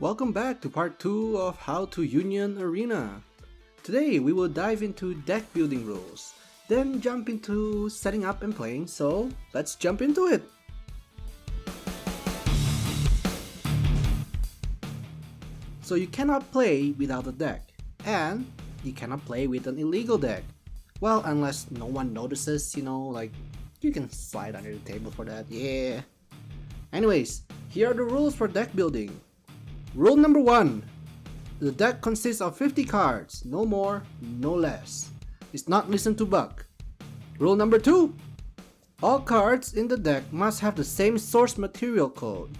Welcome back to part 2 of How to Union Arena. Today we will dive into deck building rules, then jump into setting up and playing, so let's jump into it! So you cannot play without a deck, and you cannot play with an illegal deck. Well, unless no one notices, like you can slide under the table for that, yeah. Anyways, here are the rules for deck building. Rule number 1. The deck consists of 50 cards, no more, no less. It's not listen to Buck. Rule number 2. All cards in the deck must have the same source material code.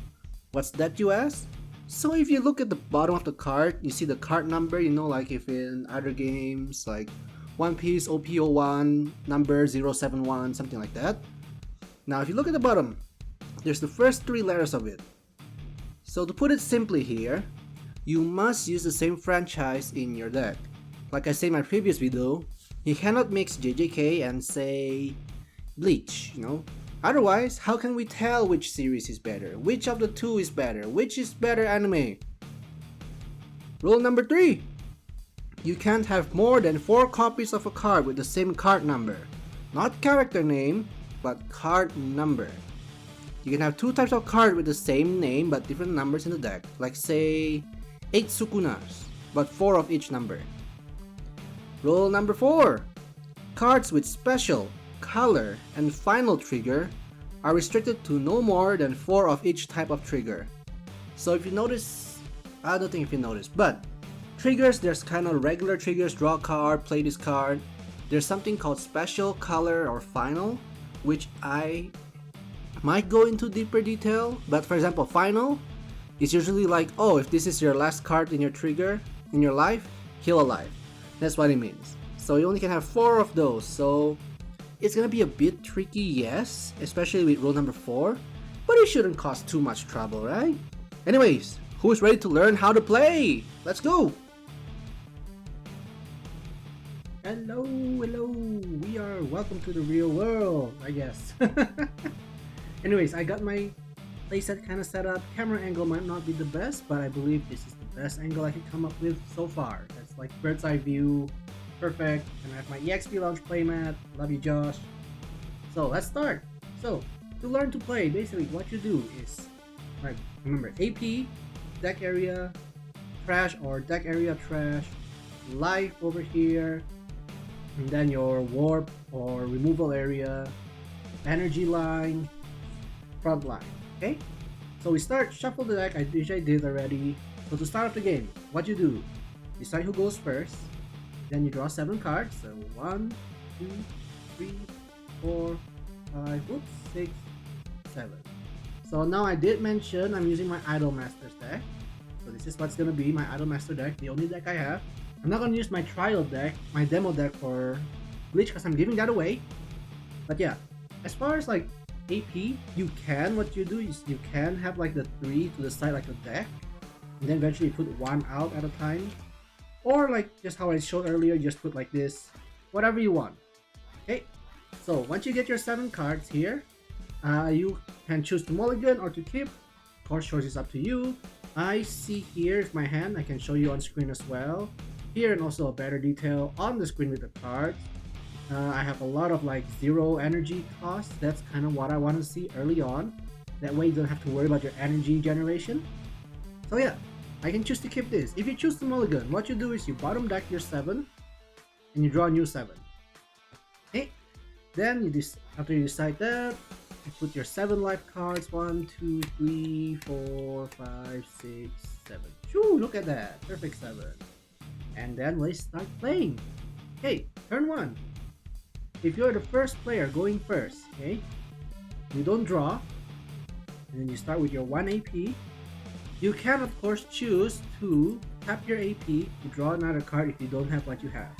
What's that, you ask? So if you look at the bottom of the card, you see the card number, like if in other games, like One Piece OP01, number 071, something like that. Now if you look at the bottom, there's the first 3 letters of it. So to put it simply here, you must use the same franchise in your deck. Like I said in my previous video, you cannot mix JJK and say Bleach, Otherwise, how can we tell which series is better? Which of the two is better? Which is better anime? Rule number 3. You can't have more than 4 copies of a card with the same card number. Not character name, but card number. You can have 2 types of cards with the same name but different numbers in the deck, like say 8 Sukunas, but 4 of each number. Rule number 4. Cards with special, color, and final trigger are restricted to no more than 4 of each type of trigger. So if you notice, I don't think if you noticed, but triggers, there's kind of regular triggers, draw a card, play this card. There's something called special, color, or final, which I might go into deeper detail, but for example, final is usually like, oh, if this is your last card in your trigger, in your life, heal a life. That's what it means. So you only can have 4 of those, so it's gonna be a bit tricky, yes, especially with rule number 4, but it shouldn't cause too much trouble, right? Anyways, who's ready to learn how to play? Let's go! Hello, we are welcome to the real world, I guess. Anyways, I got my playset kind of set up. Camera angle might not be the best, but I believe this is the best angle I can come up with so far. That's like bird's eye view, perfect. And I have my EXP launch playmat. Love you, Josh. So let's start. So to learn to play, basically what you do is, like, remember AP, deck area, trash or deck area trash, life over here, and then your warp or removal area, energy line, front line. Okay, so we start, shuffle the deck, which I did already. So to start off the game, what you do, you decide who goes first, then you draw 7 cards. So 1, 2, 3, 4, 5, 6, 7. So now I did mention I'm using my Idol Masters deck. So this is what's gonna be my Idol Master deck, the only deck I have. I'm not gonna use my trial deck, my demo deck for Bleach, because I'm giving that away. But yeah, as far as like AP, what you do is you can have like the 3 to the side like a deck, and then eventually put 1 out at a time, or like just how I showed earlier, just put like this, whatever you want. Okay, so once you get your 7 cards here, you can choose to mulligan or to keep. Of course, choice is up to you. I see here is my hand, I can show you on screen as well. Here, and also a better detail on the screen with the cards. I have a lot of like 0 energy costs. That's kind of what I want to see early on. That way you don't have to worry about your energy generation. So yeah, I can choose to keep this. If you choose to mulligan, what you do is you bottom deck your 7 and you draw a new 7. Okay, then after you decide that, you put your 7 life cards. 1, 2, 3, 4, 5, 6, 7. Shoo, look at that, perfect 7. And then let's start playing. Okay, turn 1. If you're the first player going first, okay, you don't draw, and then you start with your 1 AP. You can of course choose to tap your AP to draw another card if you don't have what you have.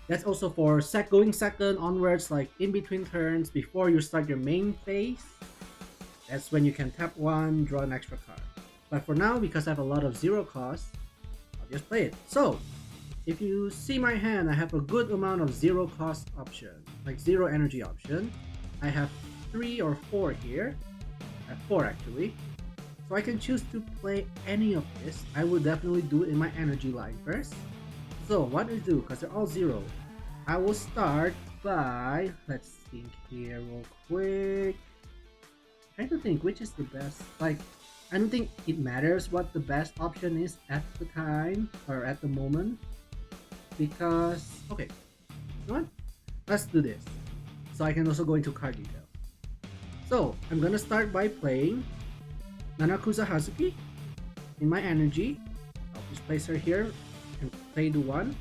That's also for going second onwards, like in between turns before you start your main phase. That's when you can tap 1, draw an extra card. But for now, because I have a lot of 0 costs, I'll just play it. So if you see my hand, I have a good amount of 0 cost option, like 0 energy option. I have 3 or 4 here. I have 4 actually. So I can choose to play any of this. I will definitely do it in my energy line first. So what do I do? Because they're all zero. I will start by, let's think here real quick. Trying to think which is the best. Like, I don't think it matters what the best option is at the time or at the moment. Because, okay, you know what? Let's do this. So I can also go into card details. So I'm gonna start by playing Nanakusa Hazuki in my energy. I'll just place her here and play the one.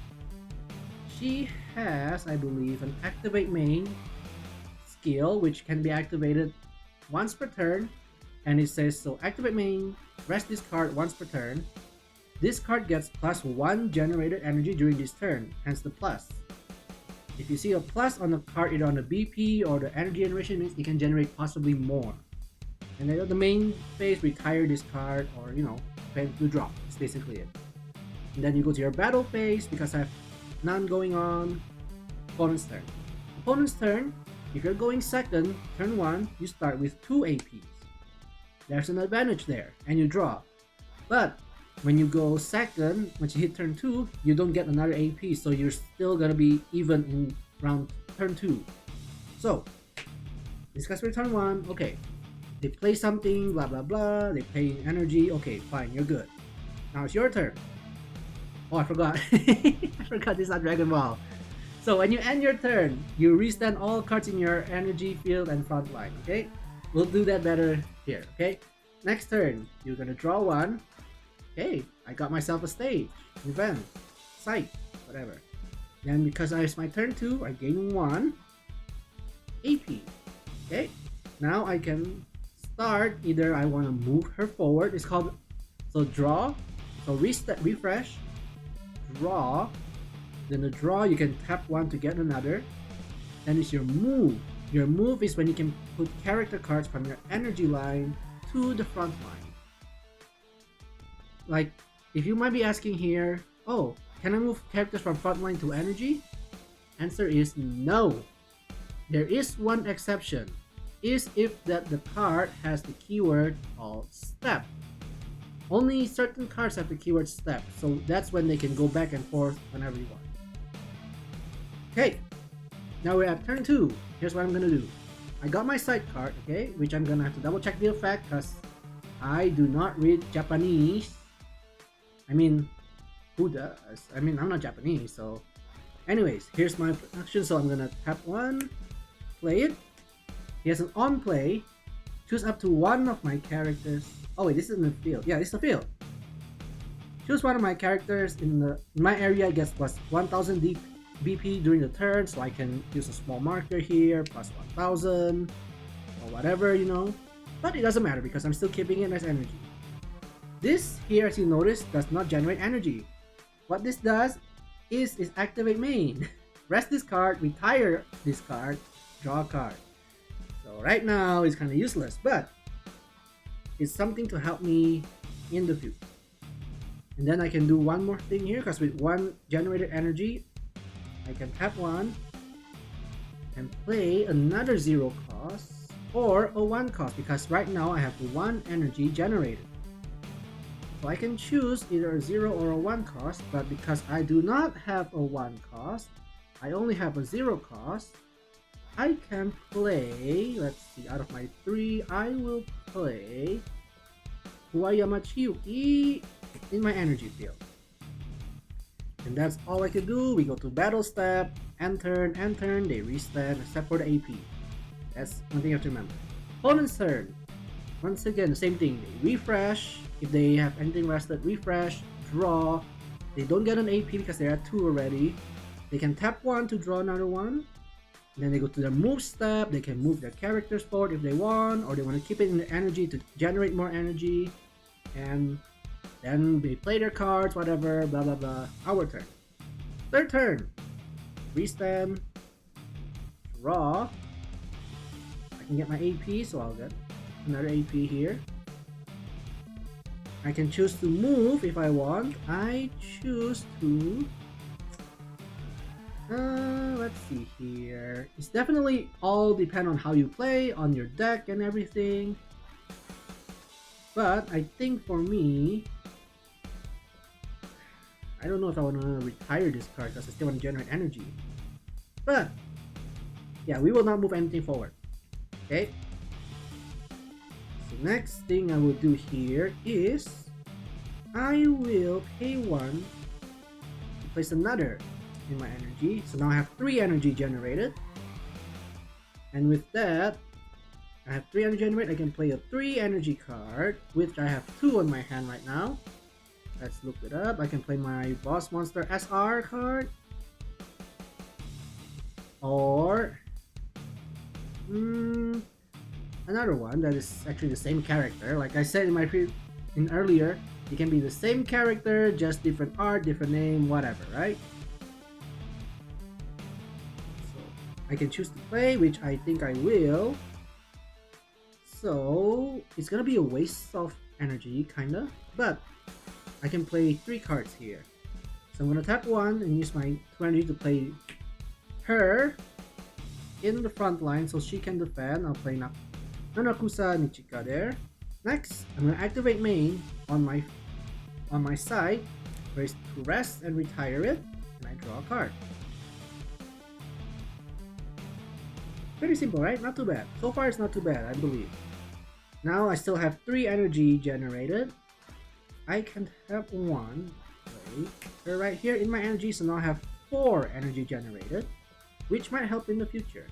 She has, I believe, an activate main skill which can be activated once per turn, and it says so activate main, rest this card once per turn. This card gets +1 generated energy during this turn, hence the plus. If you see a plus on the card either on the BP or the energy generation, means it can generate possibly more. And then the main phase, retire this card or spend to drop. That's basically it. And then you go to your battle phase because I have none going on. Opponent's turn. Opponent's turn, if you're going second, turn 1, you start with 2 APs. There's an advantage there, and you draw. But when you go second, once you hit turn 2, you don't get another AP, so you're still gonna be even in turn 2. So, discuss for turn 1, okay. They play something, blah blah blah, they play energy, okay, fine, you're good. Now it's your turn. Oh, I forgot. I forgot this is not Dragon Ball. So when you end your turn, you restand all cards in your energy field and front line, okay? We'll do that better here, okay? Next turn, you're gonna draw one. Okay, I got myself a stage, event, site, whatever. Then because it's my turn 2, I gain 1 AP. Okay, now I can start, either I want to move her forward, it's called, so draw, so refresh, draw, then the draw you can tap 1 to get another, then it's your move. Your move is when you can put character cards from your energy line to the front line. Like, if you might be asking here, oh, can I move characters from front line to energy? Answer is no. There is one exception, is if that the card has the keyword called step. Only certain cards have the keyword step, so that's when they can go back and forth whenever you want. Okay, now we're at turn 2. Here's what I'm gonna do. I got my side card, okay, which I'm gonna have to double check the effect because I do not read Japanese. I mean, who does? I mean, I'm not Japanese, so. Anyways, here's my action, so I'm gonna tap 1, play it. He has an on play. Choose up to one of my characters. Oh wait, this is in the field. Yeah, this is the field. Choose one of my characters in my area. It gets plus 1000 BP during the turn, so I can use a small marker here, plus 1000 or whatever, But it doesn't matter because I'm still keeping it as energy. This here, as you notice, does not generate energy. What this does is activate main. Rest this card, retire this card, draw a card. So right now it's kind of useless, but it's something to help me in the future. And then I can do one more thing here, because with 1 generated energy, I can tap 1 and play another 0 cost or a 1 cost, because right now I have 1 energy generated. So I can choose either a 0 or a 1 cost, but because I do not have a 1 cost, I only have a 0 cost, I can play, let's see, out of my 3, I will play Huayama Chiyuki in my energy field. And that's all I can do. We go to battle step, end turn, they restand except for the AP. That's one thing you have to remember. Opponent's turn. Once again, the same thing. They refresh. If they have anything rested, refresh, draw. They don't get an AP because they're at 2 already. They can tap 1 to draw another one. Then they go to their move step. They can move their characters forward if they want, or they want to keep it in their energy to generate more energy. And then they play their cards, whatever, blah blah blah. Our turn. Third turn. Restand. Draw. I can get my AP, so I'll get another AP here. I can choose to move if I want. I choose to... let's see here. It's definitely all depend on how you play, on your deck and everything. But I think for me, I don't know if I want to retire this card because I still want to generate energy. But yeah, we will not move anything forward. Okay. So next thing I will do here is I will pay one to place another in my energy. So now I have 3 energy generated. And with that, I have 3 energy generated. I can play a 3 energy card, which I have 2 on my hand right now. Let's look it up. I can play my boss monster SR card. Or another one that is actually the same character. Like I said in my earlier, it can be the same character, just different art, different name, whatever, right? So I can choose to play, which I think I will. So it's gonna be a waste of energy, kinda, but I can play 3 cards here. So I'm gonna tap 1 and use my 2 energy to play her in the front line so she can defend. I'll play Nanakusa Nichika there. Next, I'm gonna activate main on my side, where it's to rest and retire it, and I draw a card. Pretty simple, right? Not too bad. So far it's not too bad, I believe. Now I still have 3 energy generated. I can have 1 play her right here in my energy, so now I have 4 energy generated, which might help in the future.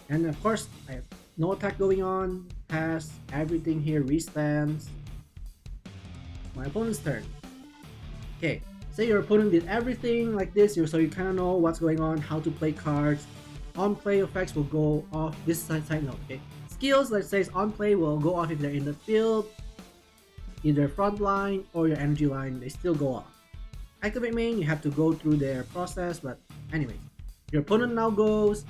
And of course, I have no attack going on, pass, everything here restands. My opponent's turn. Okay, say your opponent did everything like this, so you kind of know what's going on, how to play cards. On play effects will go off. This side note, okay? Skills, let's say, on play will go off if they're in the field, either front line or your energy line, they still go off. Activate main, you have to go through their process, but anyways, your opponent now goes,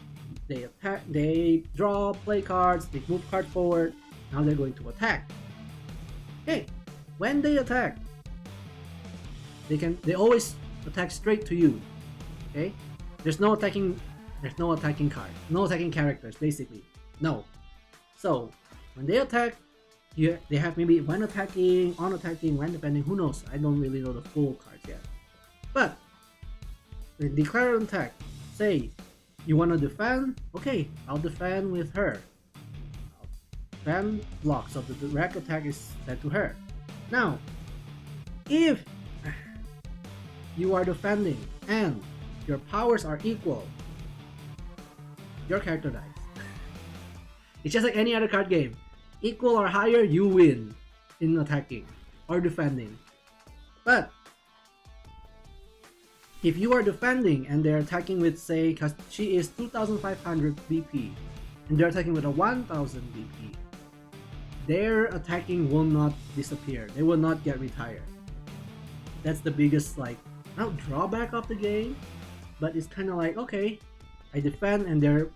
they attack, they draw, play cards, they move cards forward, now they're going to attack. Okay, when they attack, they always attack straight to you. Okay? There's no attacking cards, no attacking characters, basically. No. So when they attack, they have maybe when attacking, on attacking, when defending, who knows? I don't really know the full cards yet. But when declare an attack, say you want to defend, okay, I'll defend with her. I'll defend block, so the direct attack is set to her. Now, if you are defending and your powers are equal, your character dies. It's just like any other card game. Equal or higher, you win in attacking or defending. But if you are defending and they're attacking with, say, because she is 2500 BP and they're attacking with a 1000 BP, their attacking will not disappear. They will not get retired. That's the biggest, like, not drawback of the game, but it's kind of like, okay, I defend and their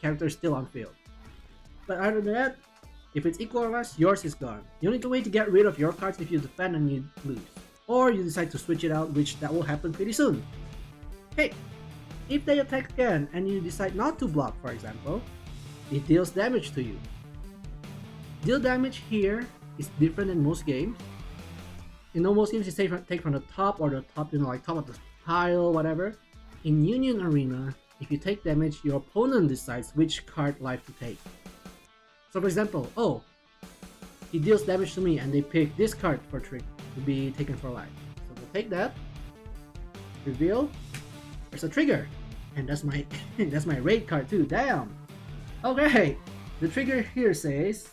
character is still on field. But other than that, if it's equal or less, yours is gone. The only way to get rid of your cards if you defend and you lose. Or you decide to switch it out, which that will happen pretty soon. Hey, if they attack again and you decide not to block, for example, it deals damage to you. Deal damage here is different in most games. In most games, you take from the top or the top, like top of the pile, whatever. In Union Arena, if you take damage, your opponent decides which card life to take. So for example, oh, he deals damage to me and they pick this card for trick to be taken for life. So we'll take that, reveal, there's a trigger, and that's my that's my raid card too. Damn. Okay, the trigger here says,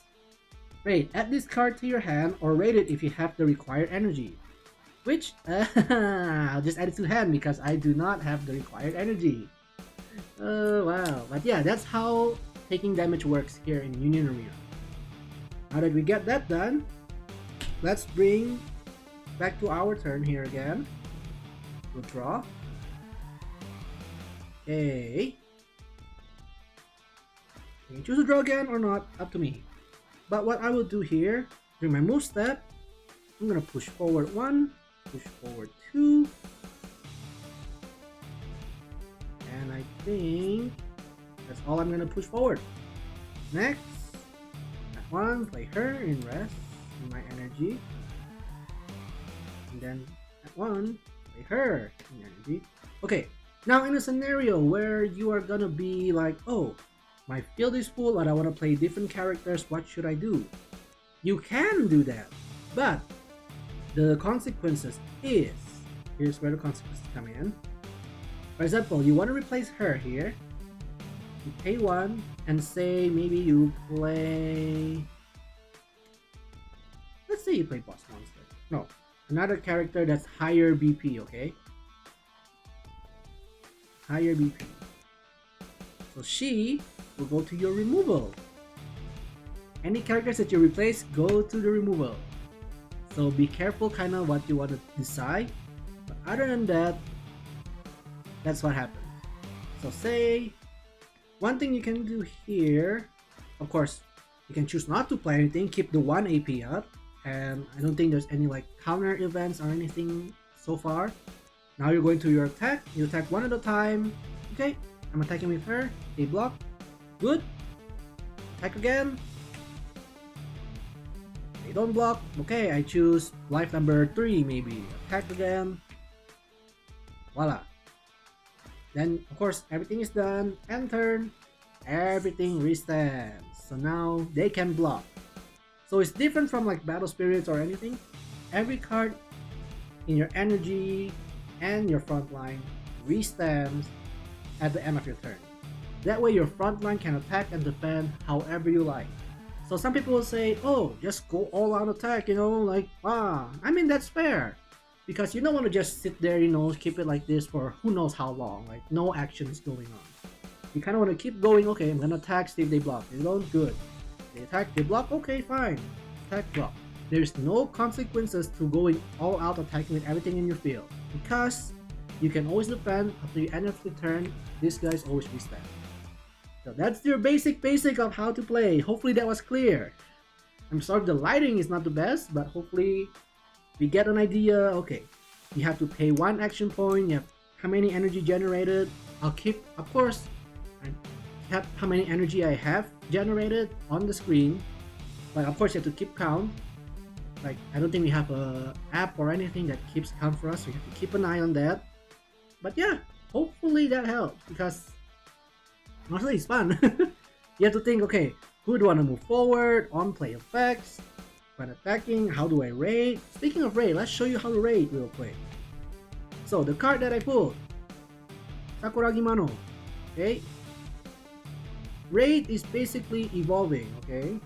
raid, add this card to your hand or raid it if you have the required energy. Which I'll just add it to hand because I do not have the required energy. Oh wow, but yeah, that's how taking damage works here in Union Arena. Now that we get that done, let's bring back to our turn here again. We'll draw. Okay. You can choose to draw again or not, up to me. But what I will do here, during my move step, I'm gonna push forward 1, push forward 2, and I think that's all I'm gonna push forward. Next, that one, play her in rest, in my energy. And then at 1, play her in energy. Okay, now in a scenario where you are gonna be like, oh, my field is full and I wanna play different characters, what should I do? You can do that, but the consequences is, here's where the consequences come in. For example, you want to replace her here. You pay 1 and say maybe you play, let's say you play boss monster. No, another character that's higher BP, okay? Higher BP. So she will go to your removal. Any characters that you replace go to the removal. So be careful kind of what you want to decide. But other than that, that's what happens. So say, one thing you can do here, of course, you can choose not to play anything, keep the 1 AP up, and I don't think there's any like counter events or anything so far. Now you're going to your attack, you attack 1 at a time. Okay, I'm attacking with her, they block, good. Attack again, they don't block, okay, I choose life number 3 maybe, attack again, voila. Then, of course, everything is done, end turn, everything restands. So now they can block. So it's different from like battle spirits or anything. Every card in your energy and your front line restands at the end of your turn. That way your front line can attack and defend however you like. So some people will say, oh, just go all out attack, you know, like, I mean, that's fair. Because you don't want to just sit there, you know, keep it like this for who knows how long, like no action is going on. You kind of want to keep going, okay, I'm gonna attack, see if they block. They don't, good. They attack, they block, okay, fine. Attack, block. There's no consequences to going all out attacking with everything in your field. Because you can always defend after the end of the turn, these guys always restand. So that's your basic of how to play. Hopefully that was clear. I'm sorry the lighting is not the best, but hopefully we get an idea. Okay, you have to pay 1 action point, you have how many energy generated. I'll keep, of course, I have how many energy I have generated on the screen, but of course you have to keep count. Like, I don't think we have a app or anything that keeps count for us, so you have to keep an eye on that. But yeah, hopefully that helps, because honestly it's fun. You have to think, okay, who do I want to move forward, on play effects, when attacking, how do I raid? Speaking of raid, let's show you how to raid real quick. So the card that I pulled, Sakuragi Mano, okay? Raid is basically evolving, okay?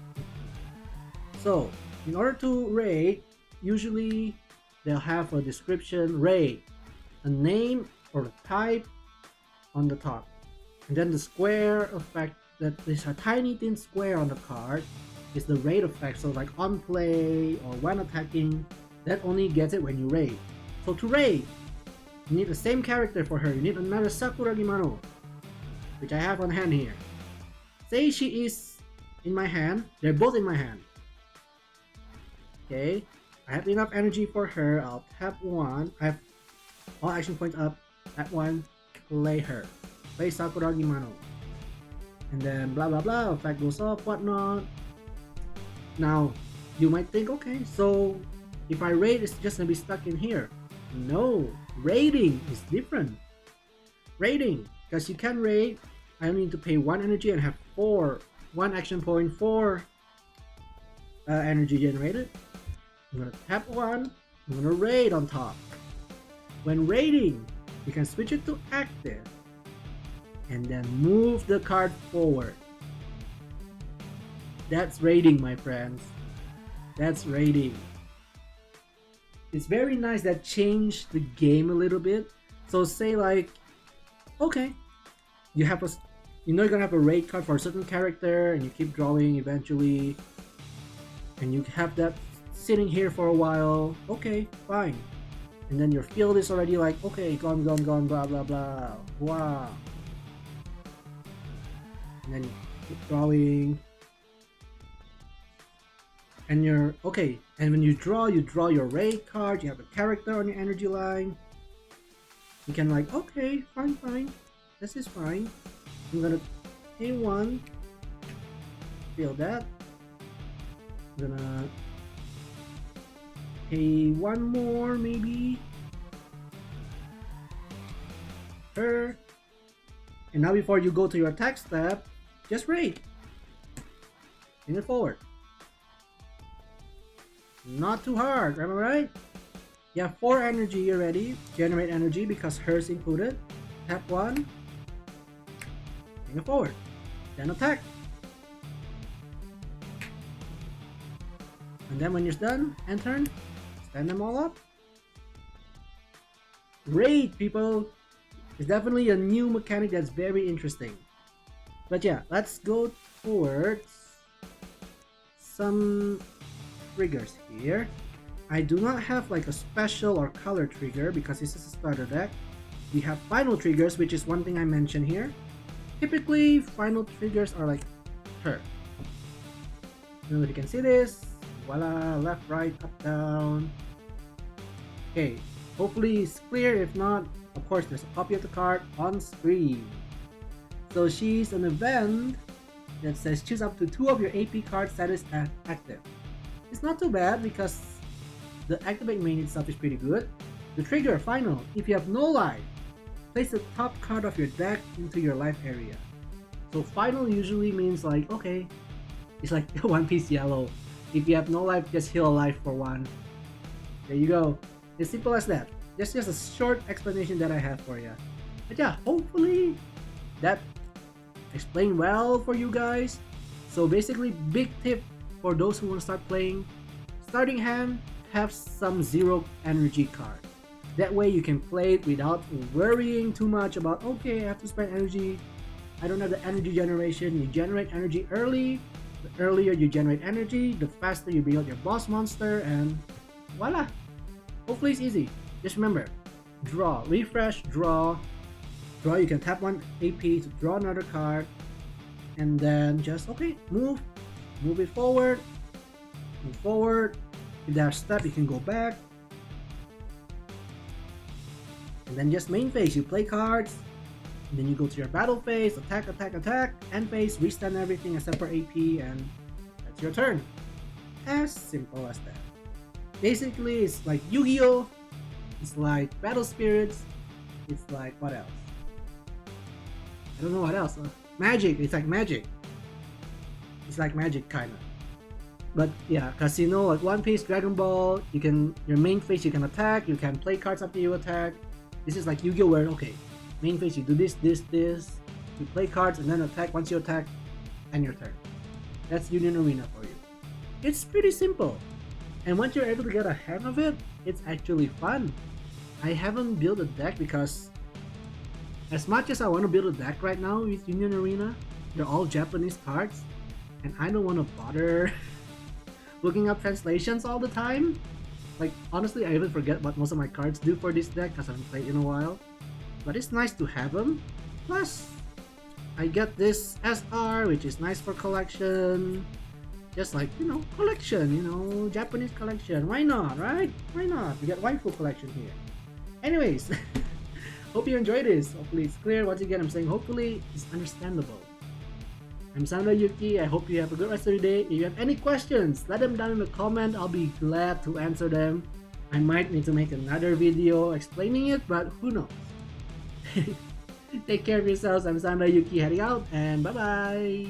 So in order to raid, usually they'll have a description, raid, a name or a type on the top. And then the square effect, that there's a tiny thin square on the card, is the raid effect. So like on play or when attacking, that only gets it when you raid. So to raid, you need the same character for her. You need another Sakuragi Mano, which I have on hand here. Say she is in my hand, they're both in my hand. Okay, I have enough energy for her. I'll tap 1, I have all action points up, tap 1, play her. Play Sakuragi Mano. And then blah blah blah, effect goes off, whatnot. Now, you might think, okay, so if I raid, it's just gonna be stuck in here. No, raiding is different. Raiding, because you can raid, I only need to pay 1 energy and have 1 action point, 4 energy generated. I'm gonna tap 1, I'm gonna raid on top. When raiding, you can switch it to active and then move the card forward. That's raiding, my friends. That's raiding. It's very nice that changed the game a little bit. So say like, okay, you have a, you know you're gonna have a raid card for a certain character, and you keep drawing eventually, and you have that sitting here for a while. Okay, fine. And then your field is already like, okay, gone, blah blah blah. Wow. And then you keep drawing. And you're okay, and when you draw your raid card, you have a character on your energy line. You can like, okay, fine, this is fine. I'm gonna pay 1, feel that. I'm gonna Okay, one more maybe. Her. And now before you go to your attack step, just raid. Bring it forward. Not too hard, am I right? You have 4 energy already. Generate energy because hers included. Tap 1. Bring it forward. Then attack. And then when you're done, end turn, stand them all up. Raid, people! It's definitely a new mechanic that's very interesting. But yeah, let's go towards some triggers here. I do not have like a special or color trigger because this is a starter deck. We have final triggers, which is one thing I mentioned here. Typically, final triggers are like her. I don't know if you can see this. Voila, left, right, up, down. Okay, hopefully it's clear. If not, of course, there's a copy of the card on screen. So she's an event that says choose up to 2 of your AP cards that is active. It's not too bad because the activate main itself is pretty good. The trigger, final, if you have no life, place the top card of your deck into your life area. So final usually means like, okay, it's like One Piece yellow. If you have no life, just heal a life for 1. There you go. It's simple as that. That's just a short explanation that I have for you. But yeah, hopefully that explained well for you guys. So basically, big tip for those who want to start playing. Starting hand, have some 0 energy card. That way you can play it without worrying too much about, okay, I have to spend energy. I don't have the energy generation. You generate energy early. The earlier you generate energy, the faster you build your boss monster, and voila! Hopefully it's easy. Just remember, draw, refresh, draw. Draw, you can tap 1 AP to draw another card, and then just, okay, move it forward, move forward. If there's a step, you can go back. And then just main phase, you play cards. And then you go to your battle phase, attack, attack, attack, end phase, restand everything except for AP, and that's your turn. As simple as that. Basically, it's like Yu-Gi-Oh! It's like Battle Spirits. It's like, what else? I don't know what else. Magic, it's like Magic. It's like Magic, kinda. But yeah, Casino, like One Piece, Dragon Ball, you can, your main phase you can attack, you can play cards after you attack. This is like Yu-Gi-Oh! Where, okay, main phase you do this, you play cards and then attack. Once you attack, end your turn. That's Union Arena for you. It's pretty simple. And once you're able to get a hang of it, it's actually fun. I haven't built a deck because as much as I want to build a deck right now with Union Arena, they're all Japanese cards and I don't want to bother looking up translations all the time. Like honestly, I even forget what most of my cards do for this deck because I haven't played in a while. But it's nice to have them. Plus, I get this SR, which is nice for collection. Just like, collection, Japanese collection. Why not, right? Why not? We get waifu collection here. Anyways, hope you enjoyed this. Hopefully it's clear. Once again, I'm saying hopefully it's understandable. I'm Sanada Yuki. I hope you have a good rest of your day. If you have any questions, let them down in the comment. I'll be glad to answer them. I might need to make another video explaining it, but who knows? Take care of yourselves. I'm Sanada Yuki heading out, and bye bye.